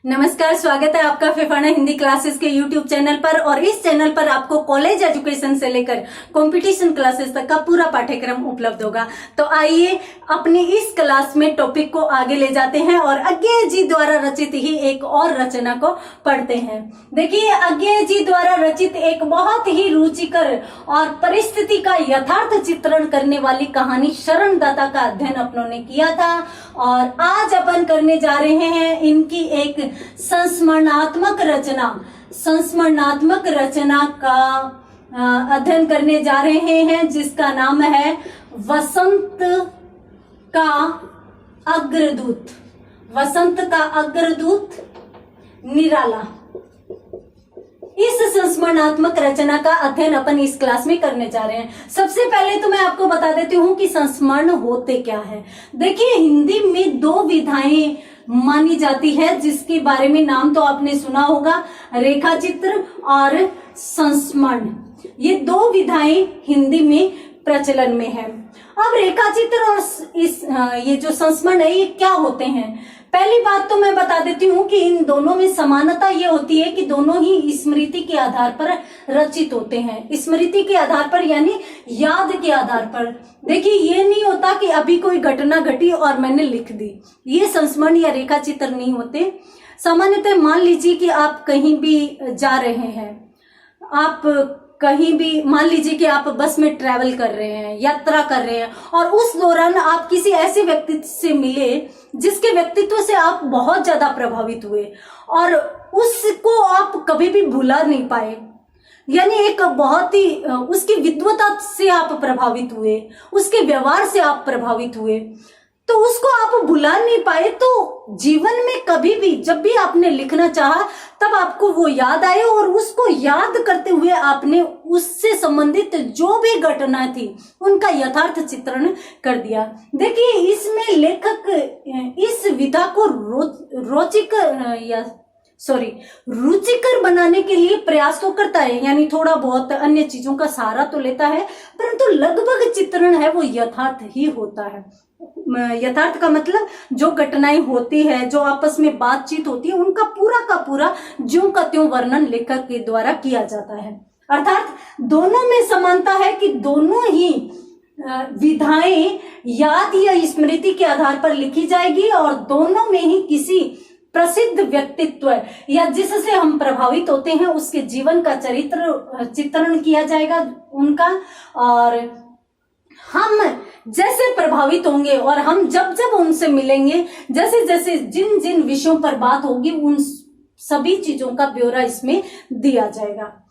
नमस्कार, स्वागत है आपका फिफाना हिंदी क्लासेस के यूट्यूब चैनल पर। और इस चैनल पर आपको कॉलेज एजुकेशन से लेकर कंपटीशन क्लासेस तक का पूरा पाठ्यक्रम उपलब्ध होगा। तो आइए अपनी इस क्लास में टॉपिक को आगे ले जाते हैं और अज्ञेय जी द्वारा रचित ही एक और रचना को पढ़ते हैं। देखिए, अज्ञेय जी द्वारा रचित एक बहुत ही रुचिकर और परिस्थिति का यथार्थ चित्रण करने वाली कहानी शरणदाता का अध्ययन अपनों ने किया था और आज अपन करने जा रहे हैं इनकी एक संस्मरणात्मक रचना का अध्ययन करने जा रहे हैं, जिसका नाम है वसंत का अग्रदूत निराला। इस संस्मरणात्मक रचना का अध्ययन अपन इस क्लास में करने जा रहे हैं। सबसे पहले तो मैं आपको बता देती हूँ कि संस्मरण होते क्या है। देखिए, हिंदी में दो विधाएं मानी जाती है, जिसके बारे में नाम तो आपने सुना होगा, रेखाचित्र और संस्मरण। ये दो विधाएं हिंदी में प्रचलन में है। अब रेखाचित्र और ये जो संस्मरण है, ये क्या होते हैं? पहली बात तो मैं बता देती हूँ कि इन दोनों में समानता ये होती है कि दोनों ही स्मृति के आधार पर रचित होते हैं। स्मृति के आधार पर यानी याद के आधार पर। देखिए, ये नहीं होता कि अभी कोई घटना घटी और मैंने लिख दी। ये संस्मरण या रेखा चित्र नहीं होते। सामान्यतः मान लीजिए कि आप कहीं भी जा रहे हैं, आप कहीं भी मान लीजिए कि आप बस में ट्रैवल कर रहे हैं, यात्रा कर रहे हैं, और उस दौरान आप किसी ऐसे व्यक्ति से मिले जिसके व्यक्तित्व से आप बहुत ज्यादा प्रभावित हुए और उसको आप कभी भी भुला नहीं पाए। यानी एक बहुत ही उसकी विद्वता से आप प्रभावित हुए, उसके व्यवहार से आप प्रभावित हुए, तो उसको आप भुला नहीं पाए। तो जीवन में कभी भी जब भी आपने लिखना चाहा तब आपको वो याद आए और उसको याद करते हुए आपने उससे संबंधित जो भी घटना थी उनका यथार्थ चित्रण कर दिया। देखिए, इसमें लेखक इस विधा को रुचिकर बनाने के लिए प्रयास तो करता है, यानी थोड़ा बहुत अन्य चीजों का सहारा तो लेता है, परंतु लगभग चित्रण है वो यथार्थ ही होता है। यथार्थ का मतलब जो घटनाएं होती है, जो आपस में बातचीत होती है, उनका पूरा का पूरा ज्यों का त्यों वर्णन लेखक के द्वारा किया जाता है। अर्थात दोनों में समानता है कि दोनों ही विधाएं याद या स्मृति के आधार पर लिखी जाएगी और दोनों में ही किसी प्रसिद्ध व्यक्तित्व या जिससे हम प्रभावित होते हैं उसके जीवन का चित्रण किया जाएगा उनका। और हम जैसे प्रभावित होंगे और हम जब जब उनसे मिलेंगे, जैसे जैसे जिन जिन विषयों पर बात होगी, उन सभी चीजों का ब्यौरा इसमें दिया जाएगा।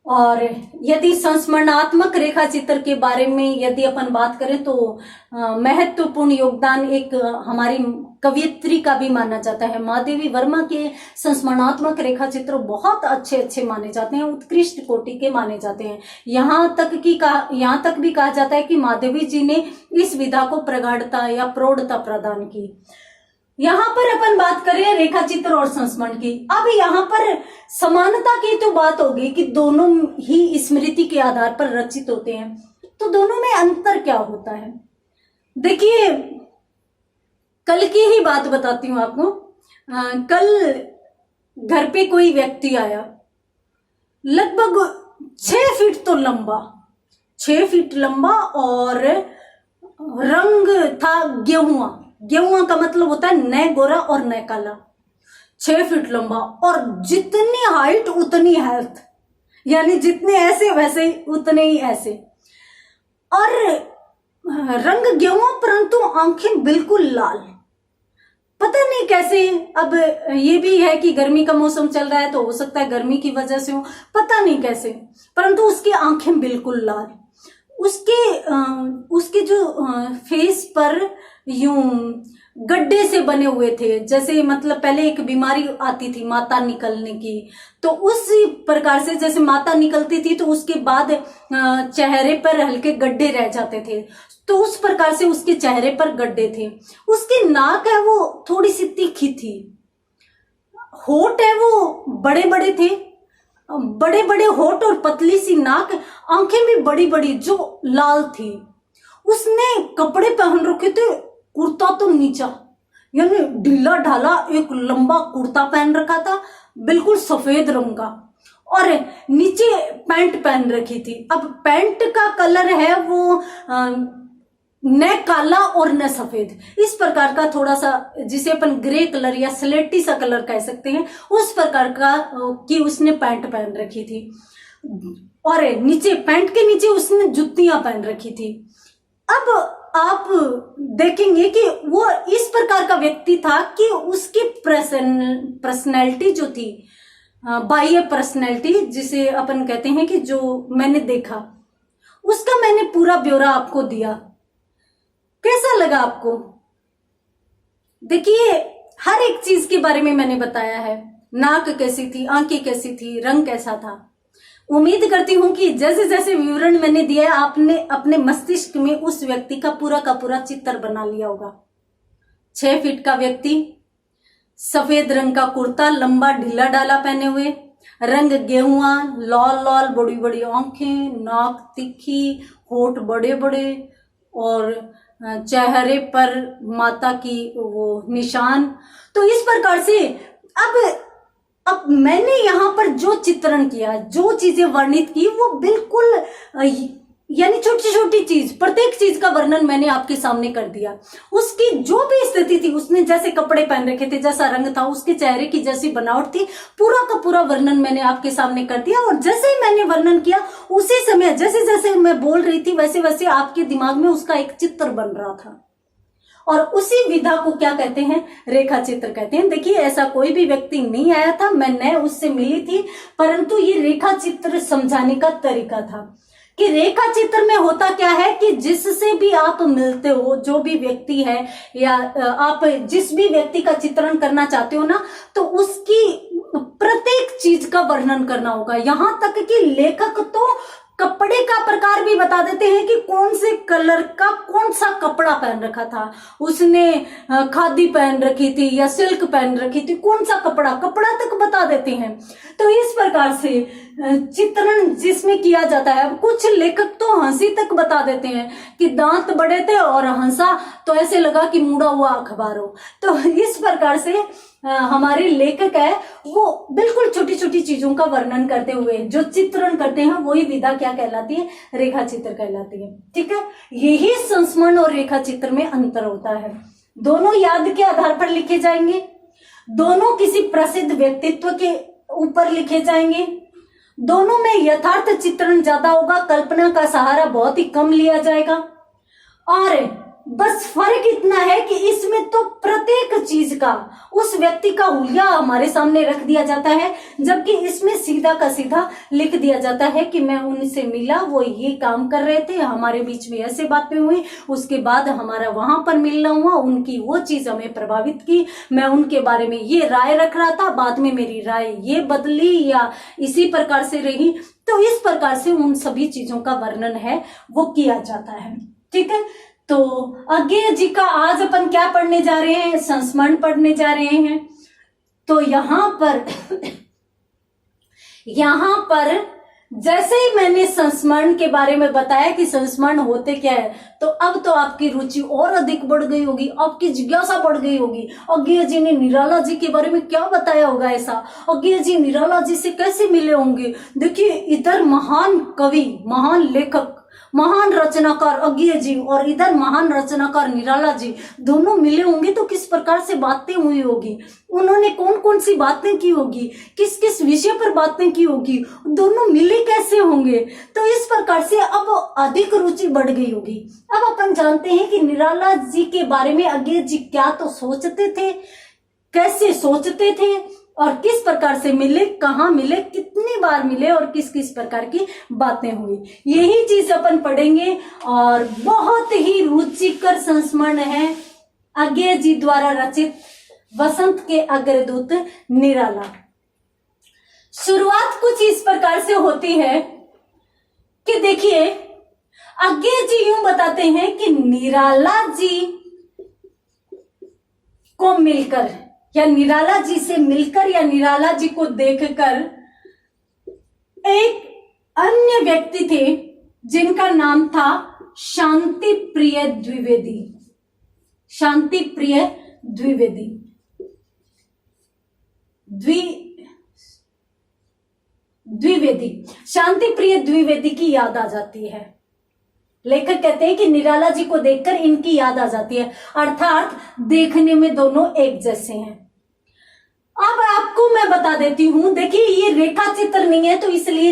और यदि संस्मरणात्मक रेखा चित्र के बारे में यदि अपन बात करें तो महत्वपूर्ण योगदान एक हमारी कवयित्री का भी माना जाता है। महादेवी वर्मा के संस्मरणात्मक रेखा चित्र बहुत अच्छे माने जाते हैं, उत्कृष्ट कोटि के माने जाते हैं। यहाँ तक भी कहा जाता है कि महादेवी जी ने इस विधा को प्रगाढ़ता या प्रौढ़ता प्रदान की। यहाँ पर अपन बात करें रेखा चित्र और संस्मरण की। अब यहाँ पर समानता की तो बात होगी कि दोनों ही स्मृति के आधार पर रचित होते हैं, तो दोनों में अंतर क्या होता है? देखिए, कल की ही बात बताती हूँ आपको। कल घर पे कोई व्यक्ति आया, लगभग 6 फीट तो लंबा, 6 फीट लंबा, और रंग था गेहुआ का मतलब होता है न गोरा और न काला। 6 फीट लंबा और जितनी हाइट उतनी हेल्थ, यानी जितने ऐसे वैसे उतने ही ऐसे, और रंग गेहुआ परंतु आंखें बिल्कुल लाल। पता नहीं कैसे, अब ये भी है कि गर्मी का मौसम चल रहा है तो हो सकता है गर्मी की वजह से हो, पता नहीं कैसे, परंतु उसकी आंखें बिल्कुल लाल। उसके जो फेस पर यूं गड्ढे से बने हुए थे, जैसे मतलब पहले एक बीमारी आती थी माता निकलने की, तो उस प्रकार से जैसे माता निकलती थी तो उसके बाद चेहरे पर हल्के गड्ढे रह जाते थे, तो उस प्रकार से उसके चेहरे पर गड्ढे थे। उसकी नाक है वो थोड़ी सी तीखी थी, होठ है वो बड़े बड़े थे, बड़े बड़े होठ और पतली सी नाक, आंखें भी बड़ी बड़ी जो लाल थी। उसने कपड़े पहन रखे थे, कुर्ता तो नीचा, यानी ढीला ढाला एक लंबा कुर्ता पहन रखा था, बिल्कुल सफेद रंग का, और नीचे पैंट पहन रखी थी। अब पैंट का कलर है वो न काला और न सफेद, इस प्रकार का थोड़ा सा, जिसे अपन ग्रे कलर या स्लेटी सा कलर कह सकते हैं, उस प्रकार का कि उसने पैंट पहन रखी थी, और नीचे पैंट के नीचे उसने जुतियां पहन रखी थी। अब आप देखेंगे कि वो इस प्रकार का व्यक्ति था कि उसकी पर्सनैलिटी जो थी, बाह्य पर्सनैलिटी जिसे अपन कहते हैं, कि जो मैंने देखा उसका मैंने पूरा ब्यौरा आपको दिया। कैसा लगा आपको? देखिए, हर एक चीज के बारे में मैंने बताया है। नाक कैसी थी, आंखें कैसी थी, रंग कैसा था। उम्मीद करती हूं कि जैसे जैसे विवरण मैंने दिया है, आपने अपने मस्तिष्क में उस व्यक्ति का पूरा चित्र बना लिया होगा। 6 फीट का व्यक्ति, सफेद रंग का कुर्ता, लंबा ढीला डाला पहने हुए, रंग गेहुआ, लाल लाल बड़ी बड़ी आंखें, नाक तीखी, होठ बड़े बड़े, और चेहरे पर माता की वो निशान। तो इस प्रकार से अब मैंने यहाँ पर जो चित्रण किया, जो चीजें वर्णित की, वो बिल्कुल यानी छोटी छोटी चीज, प्रत्येक चीज का वर्णन मैंने आपके सामने कर दिया। उसकी जो भी स्थिति थी, उसने जैसे कपड़े पहन रखे थे, जैसा रंग था, उसके चेहरे की जैसी बनावट थी, पूरा का पूरा वर्णन मैंने आपके सामने कर दिया। और जैसे ही मैंने वर्णन किया, उसी समय जैसे जैसे मैं बोल रही थी, वैसे वैसे आपके दिमाग में उसका एक चित्र बन रहा था। और उसी विधा को क्या कहते हैं? रेखा चित्र कहते हैं। देखिए, ऐसा कोई भी व्यक्ति नहीं आया था, मैं उससे मिली थी, परंतु ये रेखा चित्र समझाने का तरीका था कि रेखा चित्र में होता क्या है कि जिससे भी आप मिलते हो, जो भी व्यक्ति है, या आप जिस भी व्यक्ति का चित्रण करना चाहते हो ना, तो उसकी प्रत्येक चीज का वर्णन करना होगा। यहां तक कि लेखक तो कपड़े का प्रकार भी बता देते हैं कि कौन से कलर का कौन सा कपड़ा पहन रखा था उसने, खादी पहन रखी थी या सिल्क पहन रखी थी, कौन सा कपड़ा तक बता देते हैं। तो इस प्रकार से चित्रण जिसमें किया जाता है। कुछ लेखक तो हंसी तक बता देते हैं कि दांत बड़े थे और हंसा तो ऐसे लगा कि मुड़ा हुआ अखबार हो। तो इस प्रकार से हमारे लेखक है वो बिल्कुल छोटी छोटी चीजों का वर्णन करते हुए जो चित्रण करते हैं, वही विधा क्या कहलाती है? रेखा चित्र कहलाती है। ठीक है, यही संस्मरण और रेखा चित्र में अंतर होता है। दोनों याद के आधार पर लिखे जाएंगे, दोनों किसी प्रसिद्ध व्यक्तित्व के ऊपर लिखे जाएंगे, दोनों में यथार्थ चित्रण ज्यादा होगा, कल्पना का सहारा बहुत ही कम लिया जाएगा। और बस फर्क इतना है कि इसमें तो प्रत्येक चीज का, उस व्यक्ति का हुलिया हमारे सामने रख दिया जाता है, जबकि इसमें सीधा का सीधा लिख दिया जाता है कि मैं उनसे मिला, वो ये काम कर रहे थे, हमारे बीच में ऐसे बातें हुई, उसके बाद हमारा वहां पर मिलना हुआ, उनकी वो चीज हमें प्रभावित की, मैं उनके बारे में ये राय रख रहा था, बाद में मेरी राय ये बदली या इसी प्रकार से रही। तो इस प्रकार से उन सभी चीजों का वर्णन है वो किया जाता है। ठीक है, तो अज्ञेय जी का आज अपन क्या पढ़ने जा रहे हैं? संस्मरण पढ़ने जा रहे हैं। तो यहां पर जैसे ही मैंने संस्मरण के बारे में बताया कि संस्मरण होते क्या है, तो अब तो आपकी रुचि और अधिक बढ़ गई होगी, आपकी जिज्ञासा बढ़ गई होगी। अज्ञेय जी ने निराला जी के बारे में क्या बताया होगा ऐसा? अज्ञेय जी निराला जी से कैसे मिले होंगे? देखिए, इधर महान कवि, महान लेखक, महान रचनाकार अज्ञेय जी और इधर महान रचनाकार निराला जी, दोनों मिले होंगे तो किस प्रकार से बातें हुई होगी, उन्होंने कौन कौन सी बातें की होगी, किस किस विषय पर बातें की होगी, दोनों मिले कैसे होंगे। तो इस प्रकार से अब अधिक रुचि बढ़ गई होगी। अब अपन जानते हैं कि निराला जी के बारे में अज्ञेय जी क्या तो सोचते थे, कैसे सोचते थे, और किस प्रकार से मिले, कहाँ मिले, कितनी बार मिले और किस किस प्रकार की बातें हुई, यही चीज अपन पढ़ेंगे। और बहुत ही रुचिकर संस्मरण है अज्ञेय जी द्वारा रचित वसंत के अग्रदूत निराला। शुरुआत कुछ इस प्रकार से होती है कि देखिए, अज्ञेय जी यूं बताते हैं कि निराला जी को मिलकर या निराला जी से मिलकर या निराला जी को देखकर एक अन्य व्यक्ति थे जिनका नाम था शांति प्रिय द्विवेदी। शांति प्रिय द्विवेदी द्विवेदी शांति प्रिय द्विवेदी की याद आ जाती है। लेखक कहते हैं कि निराला जी को देखकर इनकी याद आ जाती है, अर्थात देखने में दोनों एक जैसे हैं। अब आपको मैं बता देती हूं, देखिए ये रेखा चित्र नहीं है तो इसलिए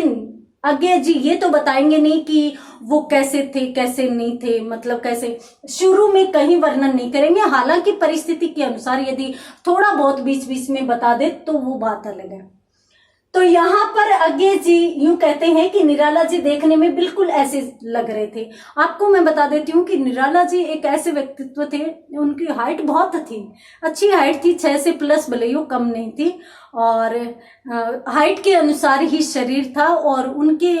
आगे जी ये तो बताएंगे नहीं कि वो कैसे थे कैसे नहीं थे, मतलब कैसे, शुरू में कहीं वर्णन नहीं करेंगे। हालांकि परिस्थिति के अनुसार यदि थोड़ा बहुत बीच बीच में बता दे तो वो बात अलग है। तो यहाँ पर आगे जी यूं कहते हैं कि निराला जी देखने में बिल्कुल ऐसे लग रहे थे। आपको मैं बता देती हूँ कि निराला जी एक ऐसे व्यक्तित्व थे, उनकी हाइट बहुत थी, अच्छी हाइट थी, 6 से प्लस, भले ही वो कम नहीं थी, और हाइट के अनुसार ही शरीर था। और उनके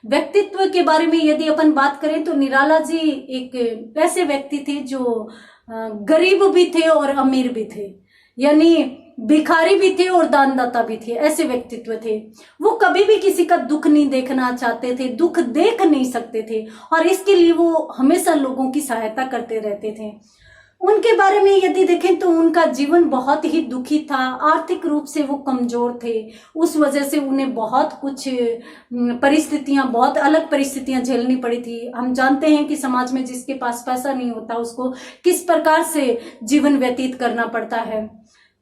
व्यक्तित्व के बारे में यदि अपन बात करें तो निराला जी एक ऐसे व्यक्ति थे जो गरीब भी थे और अमीर भी थे, यानी भिखारी भी थे और दानदाता भी थे, ऐसे व्यक्तित्व थे। वो कभी भी किसी का दुख नहीं देखना चाहते थे, दुख देख नहीं सकते थे, और इसके लिए वो हमेशा लोगों की सहायता करते रहते थे। उनके बारे में यदि देखें तो उनका जीवन बहुत ही दुखी था, आर्थिक रूप से वो कमजोर थे, उस वजह से उन्हें बहुत कुछ परिस्थितियां, बहुत अलग परिस्थितियां झेलनी पड़ी थी। हम जानते हैं कि समाज में जिसके पास पैसा नहीं होता उसको किस प्रकार से जीवन व्यतीत करना पड़ता है।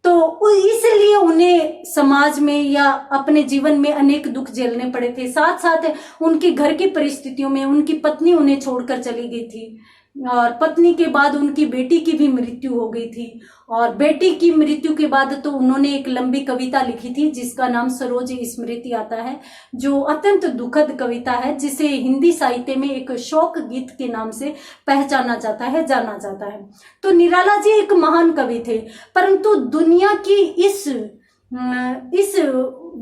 तो इसलिए उन्हें समाज में या अपने जीवन में अनेक दुख झेलने पड़े थे। साथ साथ उनके घर की परिस्थितियों में उनकी पत्नी उन्हें छोड़कर चली गई थी, और पत्नी के बाद उनकी बेटी की भी मृत्यु हो गई थी। और बेटी की मृत्यु के बाद तो उन्होंने एक लंबी कविता लिखी थी जिसका नाम सरोज स्मृति आता है, जो अत्यंत दुखद कविता है, जिसे हिंदी साहित्य में एक शोक गीत के नाम से पहचाना जाता है, जाना जाता है। तो निराला जी एक महान कवि थे, परंतु दुनिया की इस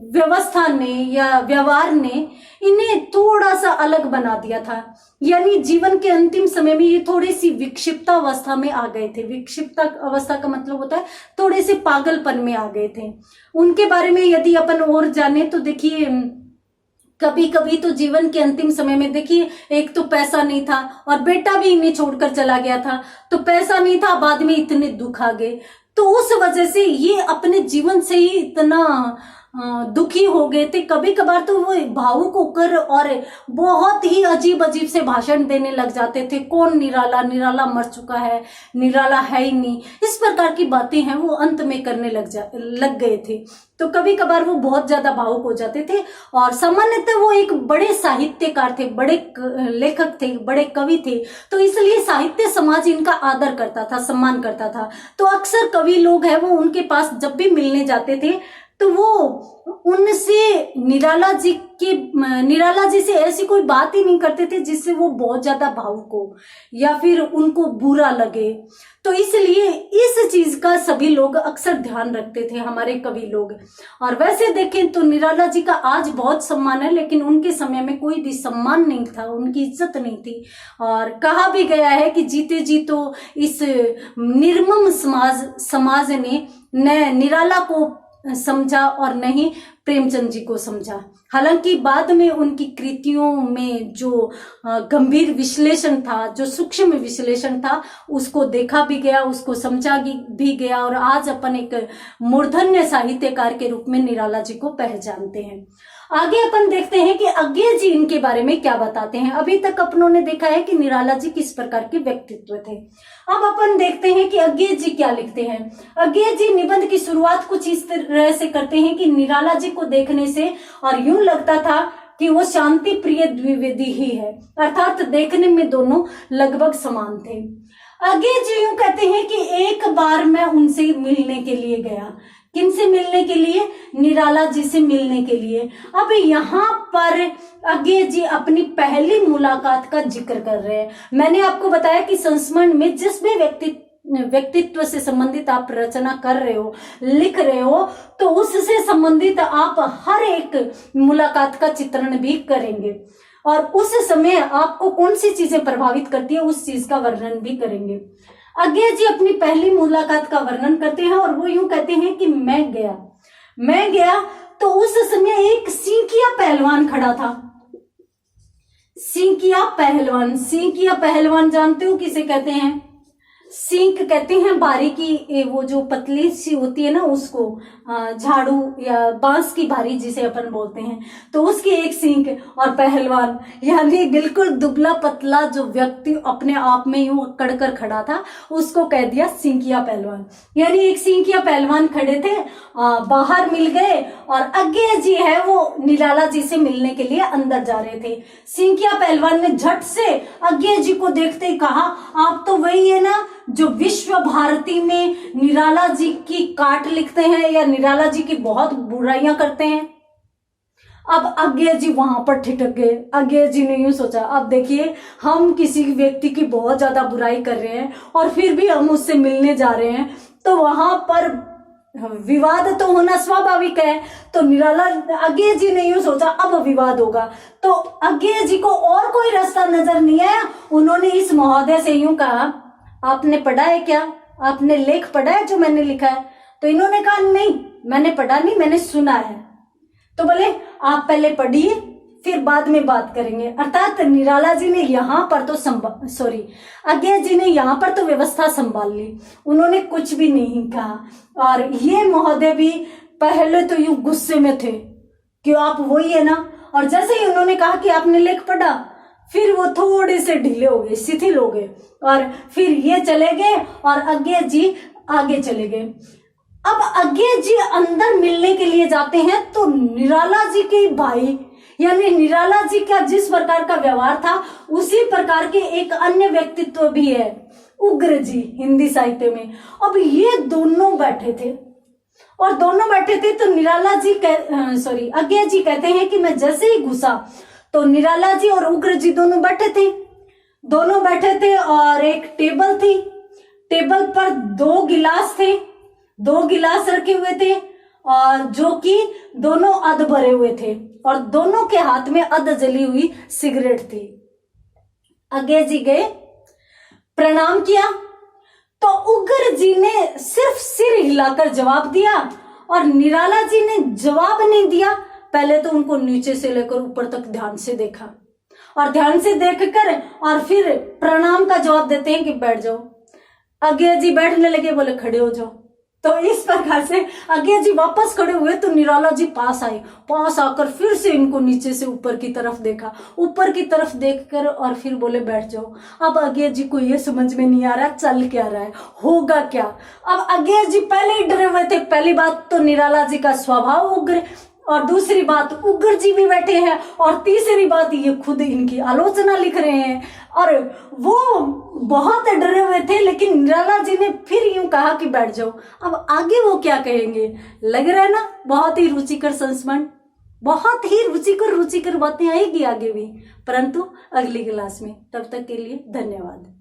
व्यवस्था ने या व्यवहार ने इन्हें थोड़ा सा अलग बना दिया था। यानी जीवन के अंतिम समय में ये थोड़ी सी विक्षिप्त अवस्था में आ गए थे। विक्षिप्त अवस्था का मतलब होता है थोड़े से पागलपन में आ गए थे। उनके बारे में यदि अपन और जाने तो देखिए, कभी कभी तो जीवन के अंतिम समय में देखिए, एक तो पैसा नहीं था और बेटा भी इन्हें छोड़कर चला गया था, तो पैसा नहीं था, बाद में इतने दुख आ गए, तो उस वजह से ये अपने जीवन से ही इतना दुखी हो गए थे। कभी कभार तो वो भावुक होकर और बहुत ही अजीब अजीब से भाषण देने लग जाते थे। कौन निराला, निराला मर चुका है, निराला है ही नहीं, इस प्रकार की बातें हैं वो अंत में करने लग गए थे। तो कभी कभार वो बहुत ज्यादा भावुक हो जाते थे। और सामान्यतः वो एक बड़े साहित्यकार थे, बड़े लेखक थे, बड़े कवि थे, तो इसलिए साहित्य समाज इनका आदर करता था, सम्मान करता था। तो अक्सर कवि लोग हैं वो उनके पास जब भी मिलने जाते थे तो वो उनसे निराला जी से ऐसी कोई बात ही नहीं करते थे जिससे वो बहुत ज्यादा भावुक हो या फिर उनको बुरा लगे। तो इसलिए इस चीज का सभी लोग अक्सर ध्यान रखते थे, हमारे कवि लोग। और वैसे देखें तो निराला जी का आज बहुत सम्मान है, लेकिन उनके समय में कोई भी सम्मान नहीं था, उनकी इज्जत नहीं थी। और कहा भी गया है कि जीते जी तो इस निर्मम समाज ने न निराला को समझा और नहीं प्रेमचंद जी को समझा। हालांकि बाद में उनकी कृतियों में जो गंभीर विश्लेषण था, जो सूक्ष्म विश्लेषण था, उसको देखा भी गया, उसको समझा भी गया, और आज अपन एक मूर्धन्य साहित्यकार के रूप में निराला जी को पहचानते हैं। आगे अपन देखते हैं कि अज्ञे जी इनके बारे में क्या बताते हैं। अभी तक अपनों ने देखा है कि निराला जी किस प्रकार के व्यक्तित्व थे। अब अपन देखते हैं कि अज्ञे जी क्या लिखते हैं। अज्ञे जी निबंध की शुरुआत कुछ इस तरह से करते हैं कि निराला जी को देखने से और यूं लगता था कि वो शांति प्रिय द्विवेदी ही है, अर्थात देखने में दोनों लगभग समान थे। अज्ञे जी यूं कहते हैं कि एक बार मैं उनसे मिलने के लिए गया। किनसे मिलने के लिए? निराला जी से मिलने के लिए। अब यहाँ पर अज्ञे जी अपनी पहली मुलाकात का जिक्र कर रहे हैं। मैंने आपको बताया कि संस्मरण में जिस भी व्यक्तित्व से संबंधित आप रचना कर रहे हो, लिख रहे हो, तो उससे संबंधित आप हर एक मुलाकात का चित्रण भी करेंगे, और उस समय आपको कौन सी चीजें प्रभावित करती है उस चीज का वर्णन भी करेंगे। अज्ञे जी अपनी पहली मुलाकात का वर्णन करते हैं और वो यूं कहते हैं कि मैं गया तो उस समय एक सींकिया पहलवान खड़ा था। सींकिया पहलवान जानते हो किसे कहते हैं? सींक कहते हैं बारीकी, वो जो पतली सी होती है ना उसको, झाड़ू या बांस की बारी जिसे अपन बोलते हैं, तो उसकी एक सींक। और पहलवान यानी बिल्कुल दुबला पतला जो व्यक्ति अपने आप में यूं अकड़ कर खड़ा था, उसको कह दिया सींकिया पहलवान। यानी एक सींकिया पहलवान खड़े थे, बाहर मिल गए और अज्ञेय जी है वो निराला जी से मिलने के लिए अंदर जा रहे थे। सींकिया पहलवान ने झट से अज्ञेय जी को देखते ही कहा, आप तो वही है ना जो विश्व भारती में निराला जी की काट लिखते हैं या निराला जी की बहुत बुराइयां करते हैं। अब अज्ञेय जी वहां पर ठिठक गए। अज्ञेय जी ने यूं सोचा, अब देखिए हम किसी व्यक्ति की बहुत ज्यादा बुराई कर रहे हैं और फिर भी हम उससे मिलने जा रहे हैं, तो वहां पर विवाद तो होना स्वाभाविक है। तो निराला अज्ञेय जी ने यूं सोचा अब विवाद होगा, तो अज्ञेय जी को और कोई रास्ता नजर नहीं आया। उन्होंने इस महोदय से यूं कहा, आपने पढ़ा है क्या, आपने लेख पढ़ा है जो मैंने लिखा है? तो इन्होंने कहा नहीं मैंने पढ़ा नहीं, मैंने सुना है। तो बोले आप पहले पढ़िए फिर बाद में बात करेंगे। अर्थात निराला जी ने यहाँ पर तो अज्ञेय जी ने यहाँ पर तो व्यवस्था संभाल ली, उन्होंने कुछ भी नहीं कहा। और ये महोदय भी पहले तो यूं गुस्से में थे कि आप वही है ना, और जैसे ही उन्होंने कहा कि आपने लेख पढ़ा, फिर वो थोड़े से ढीले हो गए, शिथिल हो गए, और फिर ये चले गए और अज्ञेय जी आगे चले गए। अब अज्ञेय जी अंदर मिलने के लिए जाते हैं तो निराला जी के भाई यानी निराला जी का जिस प्रकार का व्यवहार था उसी प्रकार के एक अन्य व्यक्तित्व भी है, उग्र जी हिंदी साहित्य में। अब ये दोनों बैठे थे और दोनों बैठे थे तो निराला जी अज्ञेय जी कहते हैं कि मैं जैसे ही घुसा तो निराला जी और उग्र जी दोनों बैठे थे और एक टेबल थी, टेबल पर 2 गिलास थे, 2 गिलास रखे हुए थे और जो कि दोनों अध भरे हुए थे और दोनों के हाथ में अध जली हुई सिगरेट थी। अज्ञेय जी गए, प्रणाम किया तो उग्र जी ने सिर्फ सिर हिलाकर जवाब दिया और निराला जी ने जवाब नहीं दिया। पहले तो उनको नीचे से लेकर ऊपर तक ध्यान से देखा और ध्यान से देखकर और फिर प्रणाम का जवाब देते हैं कि बैठ जाओ। अज्ञेय जी बैठने लगे, बोले खड़े हो जाओ। तो इस प्रकार से अज्ञेय जी वापस खड़े हुए तो निराला जी पास आए, पास आकर फिर से इनको नीचे से ऊपर की तरफ देखा, ऊपर की तरफ देखकर और फिर बोले बैठ जाओ। अब अज्ञेय जी को ये समझ में नहीं आ रहा चल क्या रहा है, होगा क्या। अब अज्ञेय जी पहले ही डरे हुए थे। पहली बात तो निराला जी का स्वभाव उग्र, और दूसरी बात उग्र जी भी बैठे हैं, और तीसरी बात ये खुद इनकी आलोचना लिख रहे हैं और वो बहुत डरे हुए थे। लेकिन निराला जी ने फिर यूं कहा कि बैठ जाओ। अब आगे वो क्या कहेंगे, लग रहा है ना बहुत ही रुचिकर संस्मरण, बहुत ही रुचिकर बातें आएगी आगे भी, परंतु अगली क्लास में। तब तक के लिए धन्यवाद।